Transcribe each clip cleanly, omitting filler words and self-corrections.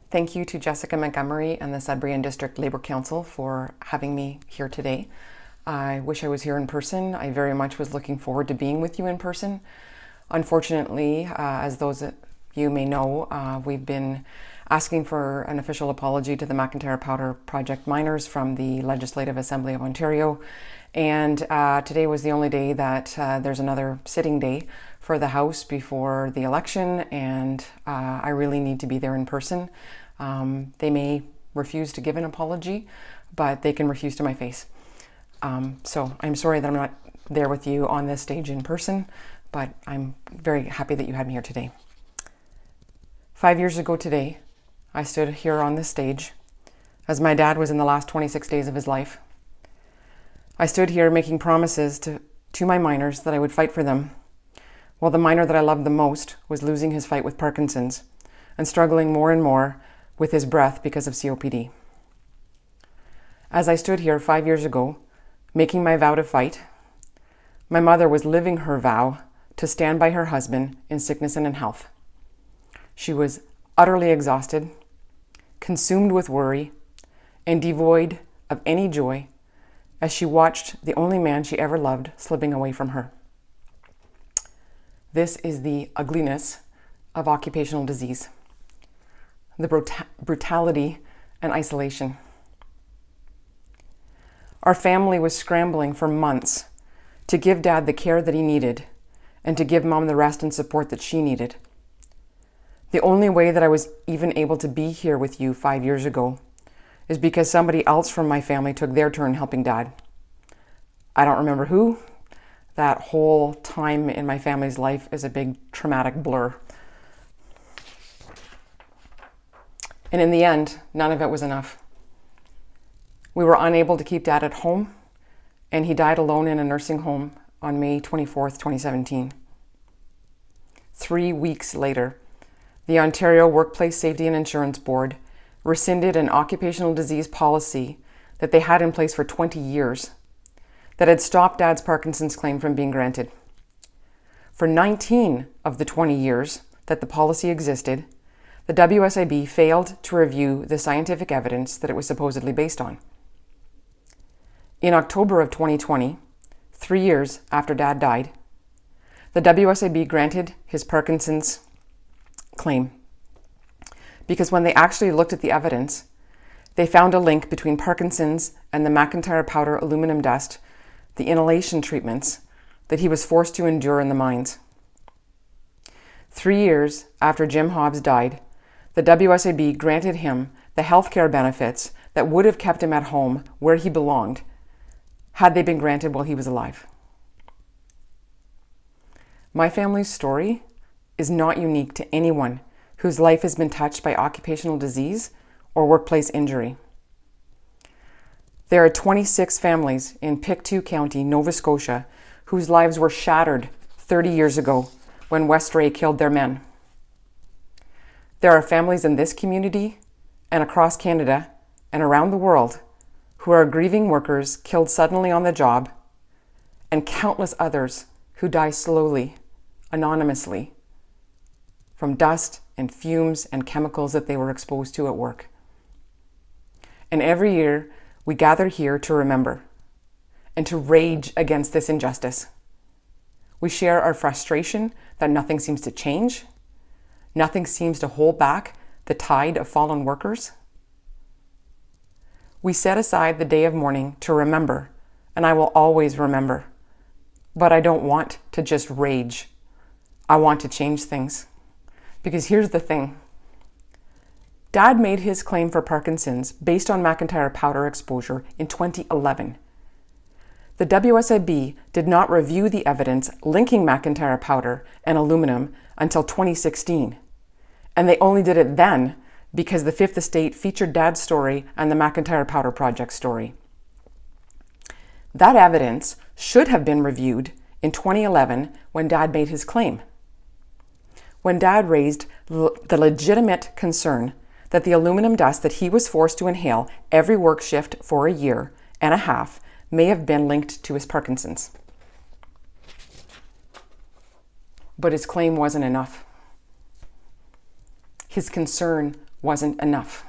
Thank you to Jessica Montgomery and the Sudbury and District Labour Council for having me here today. I wish I was here in person. I very much was looking forward to being with you in person. Unfortunately, as those of you may know, we've been asking for an official apology to the McIntyre Powder Project miners from the Legislative Assembly of Ontario. And today was the only day that there's another sitting day for the House before the election, and I really need to be there in person. They may refuse to give an apology, but they can refuse to my face. So I'm sorry that I'm not there with you on this stage in person, but I'm very happy that you had me here today. 5 years ago today, I stood here on this stage as my dad was in the last 26 days of his life. I stood here making promises to my miners that I would fight for them, while the miner that I loved the most was losing his fight with Parkinson's and struggling more and more with his breath because of COPD. As I stood here 5 years ago, making my vow to fight, my mother was living her vow to stand by her husband in sickness and in health. She was utterly exhausted, consumed with worry, and devoid of any joy as she watched the only man she ever loved slipping away from her. This is the ugliness of occupational disease, the brutality and isolation. Our family was scrambling for months to give Dad the care that he needed and to give Mom the rest and support that she needed. The only way that I was even able to be here with you 5 years ago is because somebody else from my family took their turn helping Dad. I don't remember who. That whole time in my family's life is a big traumatic blur. And in the end, none of it was enough. We were unable to keep Dad at home, and he died alone in a nursing home on May 24th, 2017. 3 weeks later, the Ontario Workplace Safety and Insurance Board rescinded an occupational disease policy that they had in place for 20 years that had stopped Dad's Parkinson's claim from being granted. For 19 of the 20 years that the policy existed, the WSIB failed to review the scientific evidence that it was supposedly based on. In October of 2020, 3 years after Dad died, the WSIB granted his Parkinson's claim because when they actually looked at the evidence, they found a link between Parkinson's and the McIntyre powder aluminum dust, the inhalation treatments that he was forced to endure in the mines. 3 years after Jim Hobbs died, the WSIB granted him the healthcare benefits that would have kept him at home where he belonged had they been granted while he was alive. My family's story is not unique to anyone whose life has been touched by occupational disease or workplace injury. There are 26 families in Pictou County, Nova Scotia, whose lives were shattered 30 years ago when West Ray killed their men. There are families in this community and across Canada and around the world who are grieving workers killed suddenly on the job, and countless others who die slowly, anonymously, from dust and fumes and chemicals that they were exposed to at work. And every year, we gather here to remember and to rage against this injustice. We share our frustration that nothing seems to change, nothing seems to hold back the tide of fallen workers. We set aside the day of mourning to remember, and I will always remember. But I don't want to just rage. I want to change things. Because here's the thing. Dad made his claim for Parkinson's based on McIntyre powder exposure in 2011. The WSIB did not review the evidence linking McIntyre powder and aluminum until 2016. And they only did it then because the Fifth Estate featured Dad's story and the McIntyre Powder Project story. That evidence should have been reviewed in 2011 when Dad made his claim. When Dad raised the legitimate concern that the aluminum dust that he was forced to inhale every work shift for a year and a half may have been linked to his Parkinson's. But his claim wasn't enough. His concern wasn't enough.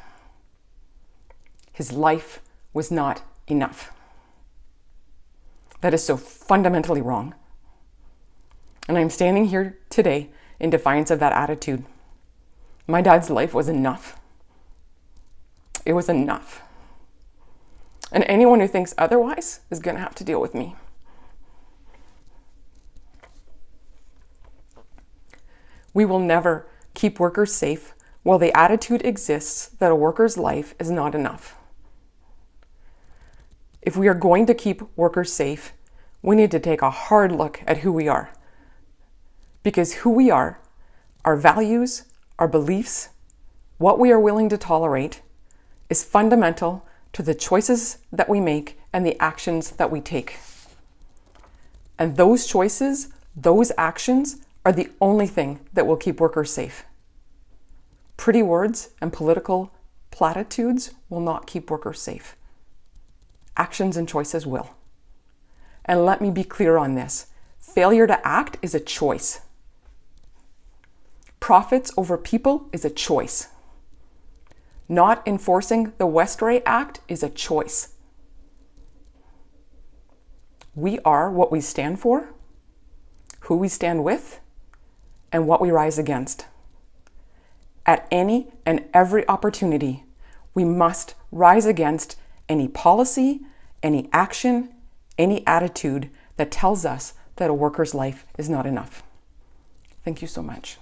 His life was not enough. That is so fundamentally wrong. And I'm standing here today in defiance of that attitude. My dad's life was enough. It was enough. And anyone who thinks otherwise is going to have to deal with me. We will never keep workers safe while the attitude exists that a worker's life is not enough. If we are going to keep workers safe, we need to take a hard look at who we are. Because who we are, our values, our beliefs, what we are willing to tolerate, is fundamental to the choices that we make and the actions that we take. And those choices, those actions, are the only thing that will keep workers safe. Pretty words and political platitudes will not keep workers safe. Actions and choices will. And let me be clear on this. Failure to act is a choice. Profits over people is a choice. Not enforcing the Westray Act is a choice. We are what we stand for, who we stand with, and what we rise against. At any and every opportunity, we must rise against any policy, any action, any attitude that tells us that a worker's life is not enough. Thank you so much.